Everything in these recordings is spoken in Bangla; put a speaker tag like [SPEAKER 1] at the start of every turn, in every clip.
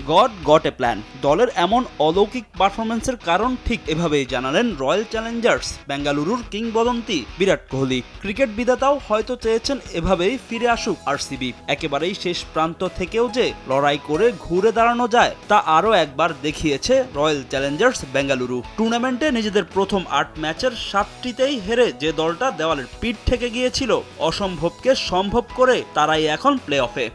[SPEAKER 1] God got a plan. দলের এমন অলৌকিক পারফরম্যান্সের কারণ ঠিক এভাবেই জানালেন রয়্যাল চ্যালেঞ্জার্স বেঙ্গালুরুর কিংবদন্তি বিরাট কোহলি। ক্রিকেট বিধাতাও হয়তো চেয়েছেন এভাবেই ফিরে আসুক আরসিবি। একেবারেই শেষ প্রান্ত থেকেও যে লড়াই করে ঘুরে দাঁড়ানো যায় তা আরও একবার দেখিয়েছে রয়্যাল চ্যালেঞ্জার্স বেঙ্গালুরু। টুর্নামেন্টে নিজেদের প্রথম ৮ ম্যাচের ৭টিতেই হেরে যে দলটা দেওয়ালের পিঠ থেকে গিয়েছিল, অসম্ভবকে সম্ভব করে তারাই এখন প্লে অফে।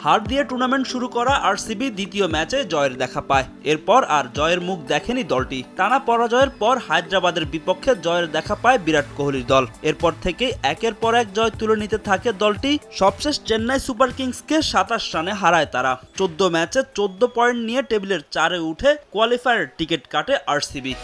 [SPEAKER 1] হার দিয়ে টুর্নামেন্ট শুরু করা আরসিবি দ্বিতীয় ম্যাচে জয়ের দেখা পায়। এরপর আর জয়ের মুখ দেখেনি দলটি। টানা পরাজয়ের পর হায়দ্রাবাদের বিপক্ষে জয়ের দেখা পায় বিরাট কোহলির দল। এরপর থেকে একের পর এক জয় তুলে নিতে থাকে দলটি। সবশেষ চেন্নাই সুপার কিংসকে ২৭ রানে হারায় তারা। ১৪ ম্যাচে ১৪ পয়েন্ট নিয়ে টেবিলের ৪-এ উঠে কোয়ালিফায়ার টিকিট কাটে আরসিবি।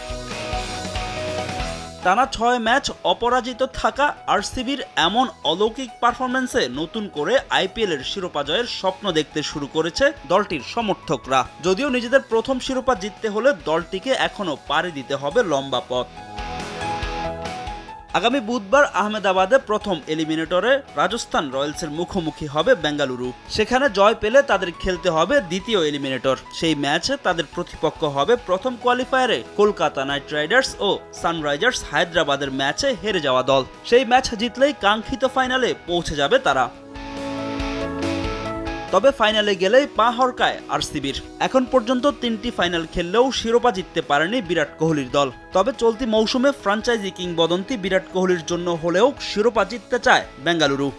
[SPEAKER 1] টানা ৬ ম্যাচ অপরাজিত থাকা আরসিবির এমন অলৌকিক পারফরম্যান্সে নতুন করে আইপিএলের শিরোপা জয়ের স্বপ্ন দেখতে শুরু করেছে দলটির সমর্থকরা। যদিও নিজেদের প্রথম শিরোপা জিততে হলে দলটিকে এখনও পাড়ি দিতে হবে লম্বা পথ। আগামী বুধবার আহমেদাবাদে প্রথম এলিমিনেটরে রাজস্থান রয়্যালসের মুখোমুখি হবে বেঙ্গালুরু। সেখানে জয় পেলে তাদের খেলতে হবে দ্বিতীয় এলিমিনেটর। সেই ম্যাচে তাদের প্রতিপক্ষ হবে প্রথম কোয়ালিফায়ারে কলকাতা নাইট রাইডার্স ও সানরাইজার্স হায়দ্রাবাদের ম্যাচে হেরে যাওয়া দল। সেই ম্যাচ জিতলেই কাঙ্ক্ষিত ফাইনালে পৌঁছে যাবে তারা। তবে ফাইনালে গেলেই পা হড়কায় আরসিবির। এখন পর্যন্ত ৩টি ফাইনাল খেললেও শিরোপা জিততে পারেনি বিরাট কোহলির দল। তবে চলতি মৌসুমে ফ্র্যাঞ্চাইজি কিংবদন্তি বিরাট কোহলির জন্য হলেও শিরোপা জিততে চায় বেঙ্গালুরু।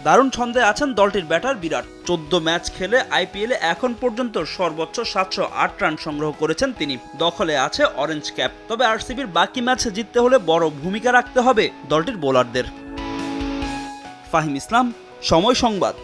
[SPEAKER 1] দারুণ ছন্দে আছেন দলটির ব্যাটার বিরাট। ১৪ ম্যাচ খেলে আইপিএলে এখন পর্যন্ত সর্বোচ্চ ৭০৮ রান সংগ্রহ করেছেন তিনি। দখলে আছে অরেঞ্জ ক্যাপ। তবে আরসিবির বাকি ম্যাচ জিততে হলে বড় ভূমিকা রাখতে হবে দলটির বোলারদের। ফাহিম ইসলাম, সময় সংবাদ।